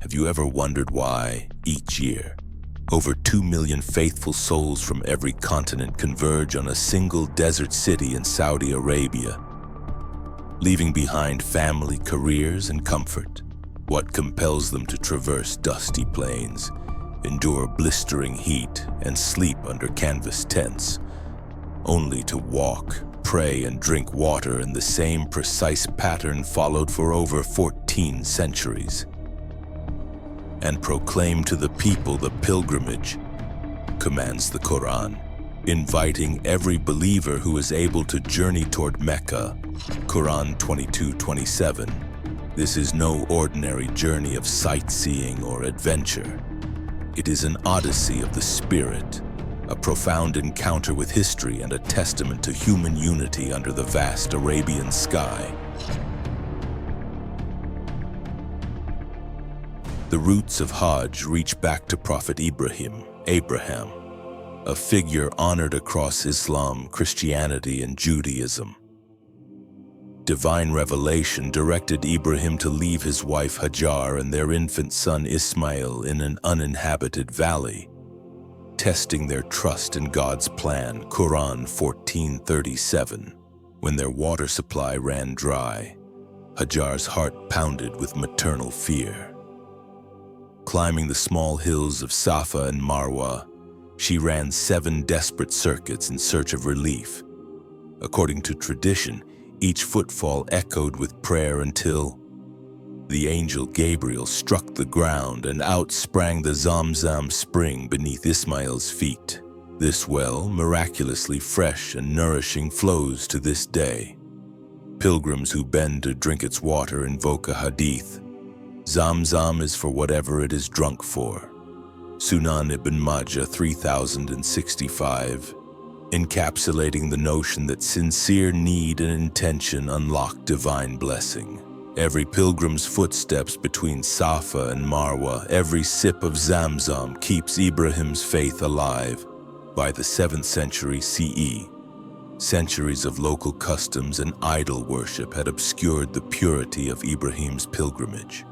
Have you ever wondered why, each year, over 2 million faithful souls from every continent converge on a single desert city in Saudi Arabia, leaving behind family, careers, and comfort? What compels them to traverse dusty plains, endure blistering heat, and sleep under canvas tents, only to walk, pray, and drink water in the same precise pattern followed for over 14 centuries, and proclaim to the people the pilgrimage commands the Quran, inviting every believer who is able to journey toward Mecca. Quran 22:27. This is no ordinary journey of sightseeing or adventure. It is an odyssey of the spirit, a profound encounter with history and a testament to human unity under the vast Arabian sky. The roots of Hajj reach back to Prophet Ibrahim, a figure honored across Islam, Christianity, and Judaism. Divine revelation directed Ibrahim to leave his wife Hajar and their infant son Ismail in an uninhabited valley, testing their trust in God's plan. Quran 14:37. When their water supply ran dry, Hajar's heart pounded with maternal fear. Climbing the small hills of Safa and Marwa, she ran 7 desperate circuits in search of relief. According to tradition, each footfall echoed with prayer until the angel Gabriel struck the ground and out sprang the Zamzam spring beneath Ismail's feet. This well, miraculously fresh and nourishing, flows to this day. Pilgrims who bend to drink its water invoke a hadith: Zamzam is for whatever it is drunk for. Sunan ibn Majah 3065, encapsulating the notion that sincere need and intention unlock divine blessing. Every pilgrim's footsteps between Safa and Marwa, every sip of Zamzam keeps Ibrahim's faith alive. By the 7th century CE, centuries of local customs and idol worship had obscured the purity of Ibrahim's pilgrimage.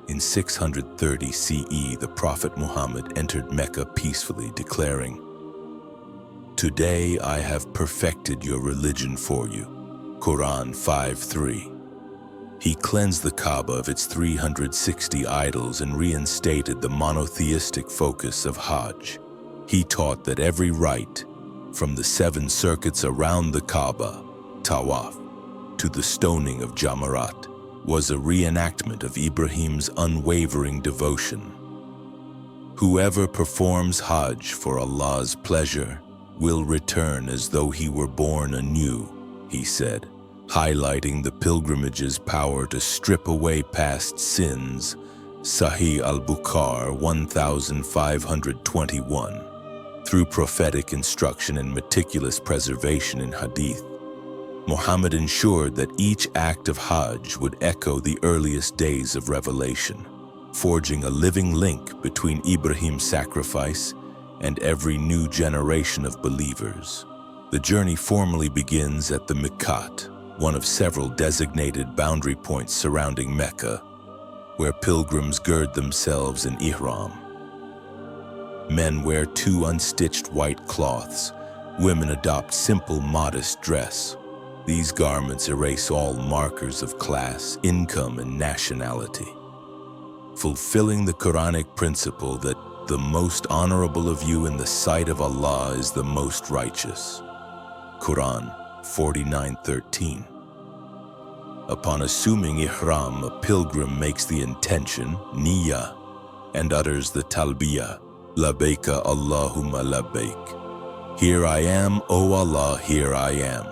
In 630 CE, the Prophet Muhammad entered Mecca peacefully, declaring, "Today I have perfected your religion for you." Quran 5:3. He cleansed the Kaaba of its 360 idols and reinstated the monotheistic focus of Hajj. He taught that every rite, from the 7 circuits around the Kaaba, Tawaf, to the stoning of Jamarat, was a reenactment of Ibrahim's unwavering devotion. Whoever performs Hajj for Allah's pleasure will return as though he were born anew, he said, highlighting the pilgrimage's power to strip away past sins. Sahih al-Bukhari 1521. Through prophetic instruction and meticulous preservation in hadith, Muhammad ensured that each act of Hajj would echo the earliest days of revelation, forging a living link between Ibrahim's sacrifice and every new generation of believers. The journey formally begins at the Miqat, one of several designated boundary points surrounding Mecca, where pilgrims gird themselves in Ihram. Men wear 2 unstitched white cloths. Women adopt simple, modest dress. These garments erase all markers of class, income, and nationality, fulfilling the Quranic principle that the most honorable of you in the sight of Allah is the most righteous. Quran 49:13. Upon assuming Ihram, a pilgrim makes the intention, niyyah, and utters the talbiyah, labbaika Allahumma labbaik. Here I am, O Allah, here I am.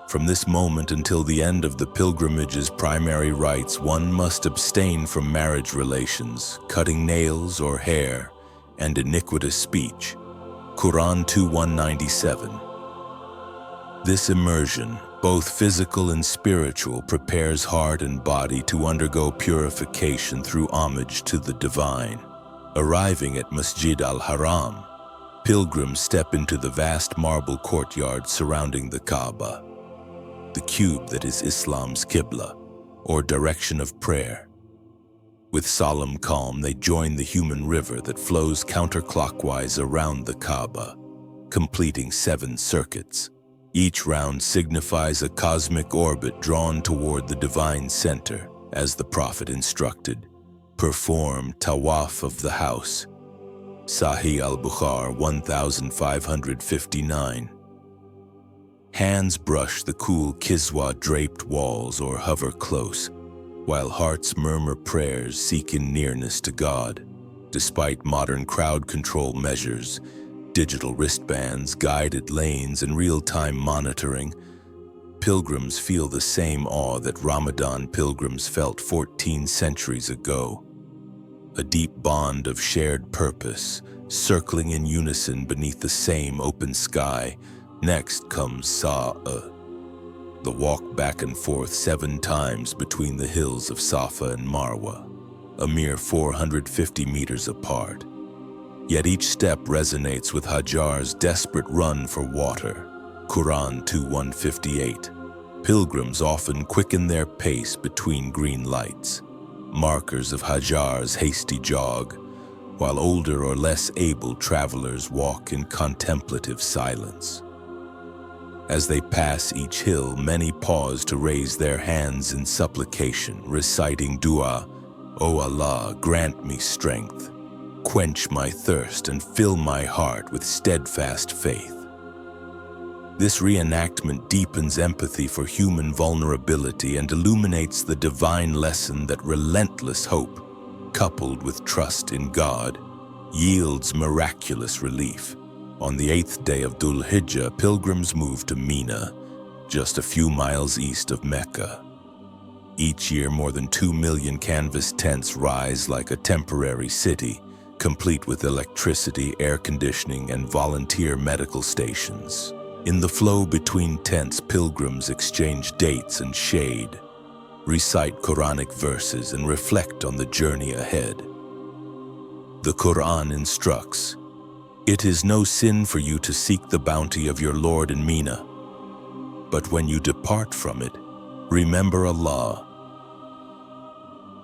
From this moment until the end of the pilgrimage's primary rites, one must abstain from marriage relations, cutting nails or hair, and iniquitous speech. Quran 2197. This immersion, both physical and spiritual, prepares heart and body to undergo purification through homage to the divine. Arriving at Masjid al-Haram, pilgrims step into the vast marble courtyard surrounding the Kaaba, the cube that is Islam's Qibla, or direction of prayer. With solemn calm, they join the human river that flows counterclockwise around the Kaaba, completing 7 circuits. Each round signifies a cosmic orbit drawn toward the divine center, as the Prophet instructed. Perform Tawaf of the house. Sahih al-Bukhari 1559. Hands brush the cool kiswa-draped walls or hover close, while hearts murmur prayers seeking nearness to God. Despite modern crowd control measures, digital wristbands, guided lanes, and real-time monitoring, pilgrims feel the same awe that Ramadan pilgrims felt 14 centuries ago. A deep bond of shared purpose, circling in unison beneath the same open sky. Next comes Sa'i, the walk back and forth 7 times between the hills of Safa and Marwa, a mere 450 meters apart. Yet each step resonates with Hajjar's desperate run for water. Quran 2:158. Pilgrims often quicken their pace between green lights, markers of Hajjar's hasty jog, while older or less able travelers walk in contemplative silence. As they pass each hill, many pause to raise their hands in supplication, reciting dua, "O Allah, grant me strength, quench my thirst, and fill my heart with steadfast faith." This reenactment deepens empathy for human vulnerability and illuminates the divine lesson that relentless hope, coupled with trust in God, yields miraculous relief. On the 8th day of Dhul Hijjah, pilgrims move to Mina, just a few miles east of Mecca. Each year, more than 2 million canvas tents rise like a temporary city, complete with electricity, air conditioning, and volunteer medical stations. In the flow between tents, pilgrims exchange dates and shade, recite Quranic verses, and reflect on the journey ahead. The Quran instructs, "It is no sin for you to seek the bounty of your Lord in Mina, but when you depart from it, remember Allah."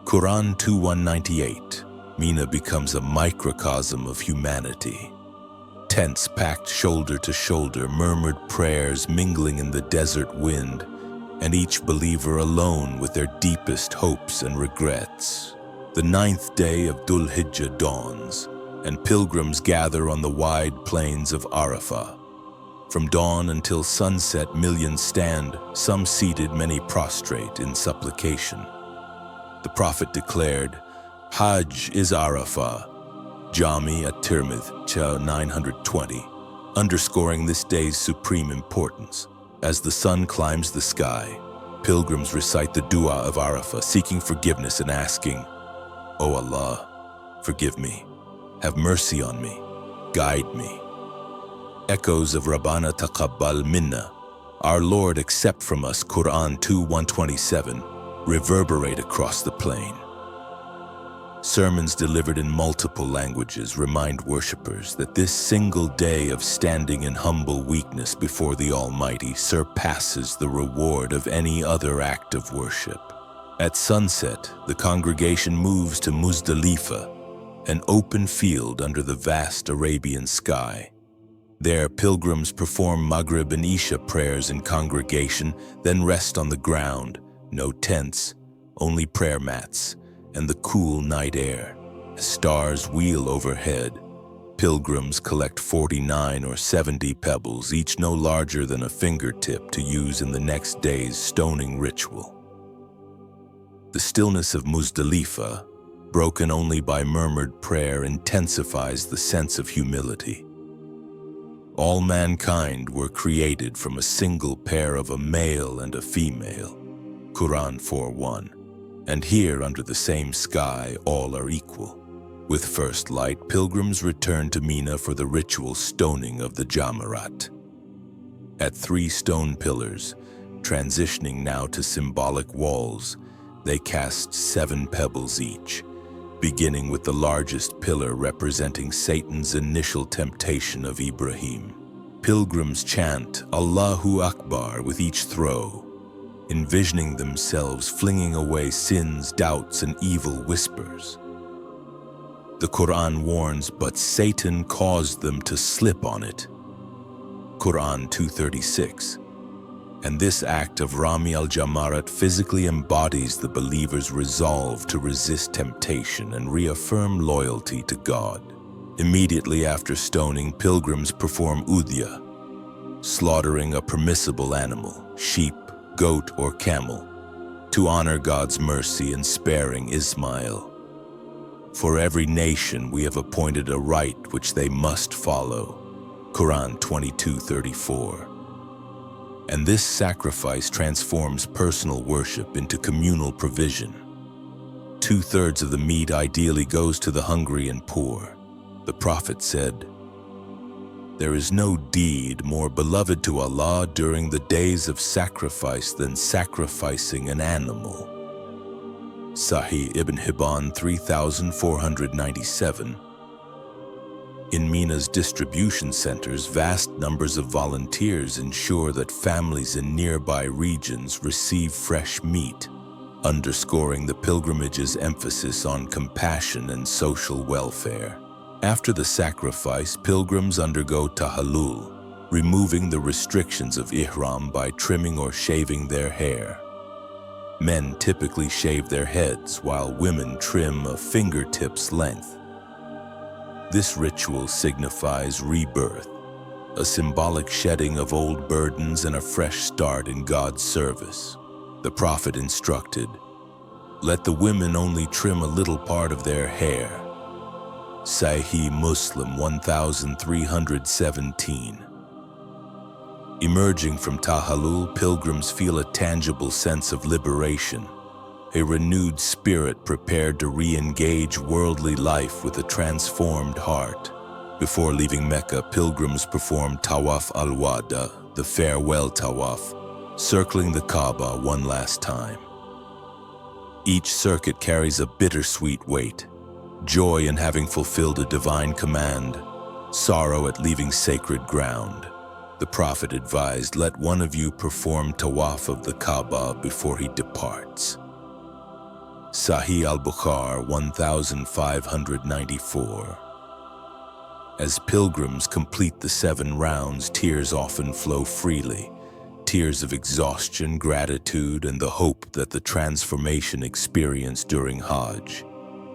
Quran 2:198. Mina becomes a microcosm of humanity. Tents packed shoulder to shoulder, murmured prayers mingling in the desert wind, and each believer alone with their deepest hopes and regrets. The 9th day of Dhul Hijjah dawns, and pilgrims gather on the wide plains of Arafah. From dawn until sunset, millions stand, some seated, many prostrate in supplication. The Prophet declared, "Hajj is Arafah," Jami at-Tirmidhi 920, underscoring this day's supreme importance. As the sun climbs the sky, pilgrims recite the dua of Arafah, seeking forgiveness and asking, "O Allah, forgive me, have mercy on me, guide me." Echoes of Rabbana Taqabbal Minna, "Our Lord, accept from us," Quran 2:127, reverberate across the plain. Sermons delivered in multiple languages remind worshippers that this single day of standing in humble weakness before the Almighty surpasses the reward of any other act of worship. At sunset, the congregation moves to Muzdalifah, an open field under the vast Arabian sky. There, pilgrims perform Maghrib and Isha prayers in congregation, then rest on the ground. No tents, only prayer mats, and the cool night air. As stars wheel overhead, pilgrims collect 49 or 70 pebbles, each no larger than a fingertip, to use in the next day's stoning ritual. The stillness of Muzdalifah, broken only by murmured prayer, intensifies the sense of humility. All mankind were created from a single pair of a male and a female, Quran 4:1. And here, under the same sky, all are equal. With first light, pilgrims return to Mina for the ritual stoning of the Jamarat. At 3 stone pillars, transitioning now to symbolic walls, they cast 7 pebbles each, beginning with the largest pillar representing Satan's initial temptation of Ibrahim. Pilgrims chant Allahu Akbar with each throw, envisioning themselves flinging away sins, doubts, and evil whispers. The Quran warns, but Satan caused them to slip on it. Quran 2:36. And this act of Rami al-Jamarat physically embodies the believer's resolve to resist temptation and reaffirm loyalty to God. Immediately after stoning, pilgrims perform udhya, slaughtering a permissible animal, sheep, goat, or camel, to honor God's mercy in sparing Ismail. For every nation we have appointed a rite which they must follow. Quran 22:34. And this sacrifice transforms personal worship into communal provision. 2/3 of the meat ideally goes to the hungry and poor. The Prophet said, "There is no deed more beloved to Allah during the days of sacrifice than sacrificing an animal." Sahih Ibn Hibban 3497. In Mina's distribution centers, vast numbers of volunteers ensure that families in nearby regions receive fresh meat, underscoring the pilgrimage's emphasis on compassion and social welfare. After the sacrifice, pilgrims undergo tahallul, removing the restrictions of Ihram by trimming or shaving their hair. Men typically shave their heads, while women trim a fingertip's length. This ritual signifies rebirth, a symbolic shedding of old burdens and a fresh start in God's service. The Prophet instructed, "Let the women only trim a little part of their hair." Sahih Muslim 1317. Emerging from tahallul, pilgrims feel a tangible sense of liberation, a renewed spirit prepared to re-engage worldly life with a transformed heart. Before leaving Mecca, pilgrims perform Tawaf al-Wada, the farewell Tawaf, circling the Kaaba one last time. Each circuit carries a bittersweet weight: joy in having fulfilled a divine command, sorrow at leaving sacred ground. The Prophet advised, "Let one of you perform Tawaf of the Kaaba before he departs." Sahih al-Bukhari 1594. As pilgrims complete the 7 rounds, tears often flow freely. Tears of exhaustion, gratitude, and the hope that the transformation experienced during Hajj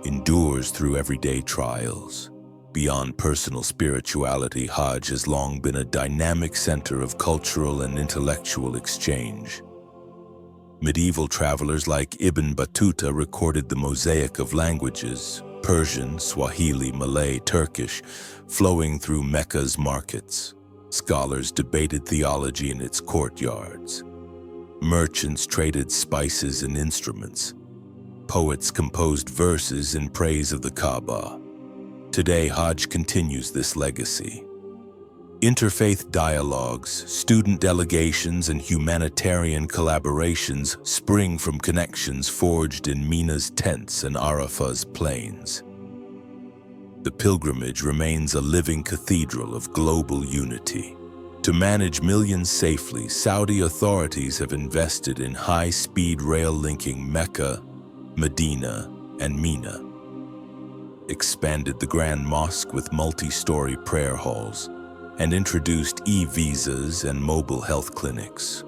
endures through everyday trials. Beyond personal spirituality, Hajj has long been a dynamic center of cultural and intellectual exchange. Medieval travelers like Ibn Battuta recorded the mosaic of languages, Persian, Swahili, Malay, Turkish, flowing through Mecca's markets. Scholars debated theology in its courtyards. Merchants traded spices and instruments. Poets composed verses in praise of the Kaaba. Today, Hajj continues this legacy. Interfaith dialogues, student delegations, and humanitarian collaborations spring from connections forged in Mina's tents and Arafah's plains. The pilgrimage remains a living cathedral of global unity. To manage millions safely, Saudi authorities have invested in high-speed rail linking Mecca, Medina, and Mina, expanded the Grand Mosque with multi-story prayer halls, and introduced e-visas and mobile health clinics.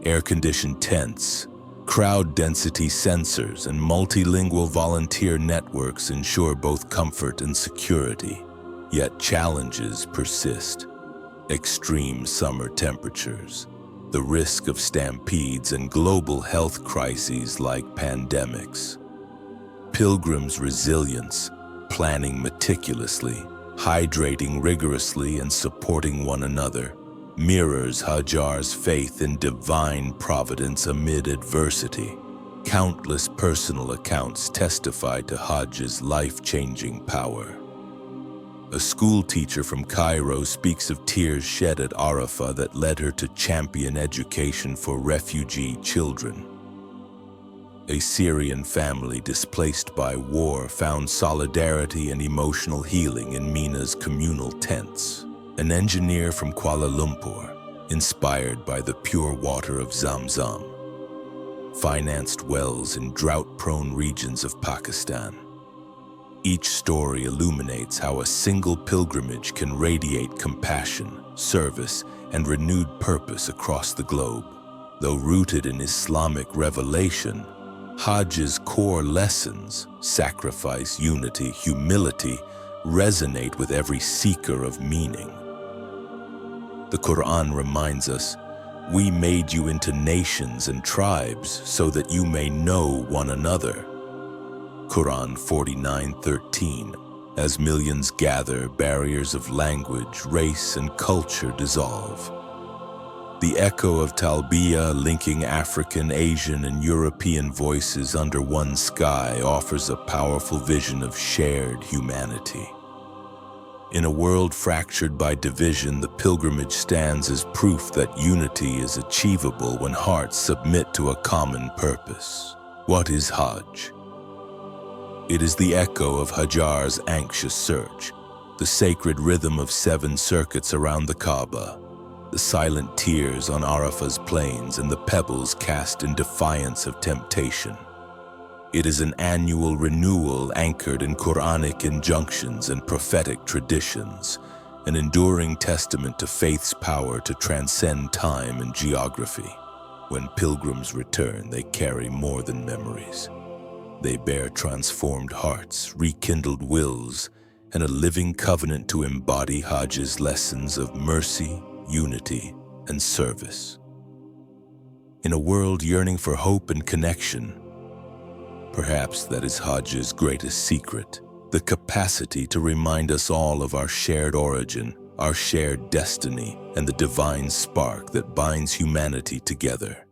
Air-conditioned tents, crowd density sensors, and multilingual volunteer networks ensure both comfort and security. Yet challenges persist. Extreme summer temperatures, the risk of stampedes, and global health crises like pandemics. Pilgrims' resilience, planning meticulously, hydrating rigorously, and supporting one another, mirrors Hajjar's faith in divine providence amid adversity. Countless personal accounts testify to Hajj's life-changing power. A school teacher from Cairo speaks of tears shed at Arafah that led her to champion education for refugee children. A Syrian family displaced by war found solidarity and emotional healing in Mina's communal tents. An engineer from Kuala Lumpur inspired by the pure water of Zamzam, financed wells in drought-prone regions of Pakistan. Each story illuminates how a single pilgrimage can radiate compassion, service, and renewed purpose across the globe. Though rooted in Islamic revelation, Hajj's core lessons, sacrifice, unity, humility, resonate with every seeker of meaning. The Quran reminds us, "We made you into nations and tribes so that you may know one another." Quran 49:13. As millions gather, barriers of language, race, and culture dissolve. The echo of Talbiyah linking African, Asian, and European voices under one sky offers a powerful vision of shared humanity. In a world fractured by division, the pilgrimage stands as proof that unity is achievable when hearts submit to a common purpose. What is Hajj? It is the echo of Hajar's anxious search, the sacred rhythm of 7 circuits around the Kaaba, the silent tears on Arafah's plains, and the pebbles cast in defiance of temptation. It is an annual renewal anchored in Quranic injunctions and prophetic traditions, an enduring testament to faith's power to transcend time and geography. When pilgrims return, they carry more than memories. They bear transformed hearts, rekindled wills, and a living covenant to embody Hajj's lessons of mercy, unity, and service. In a world yearning for hope and connection, perhaps that is Hajj's greatest secret, the capacity to remind us all of our shared origin, our shared destiny, and the divine spark that binds humanity together.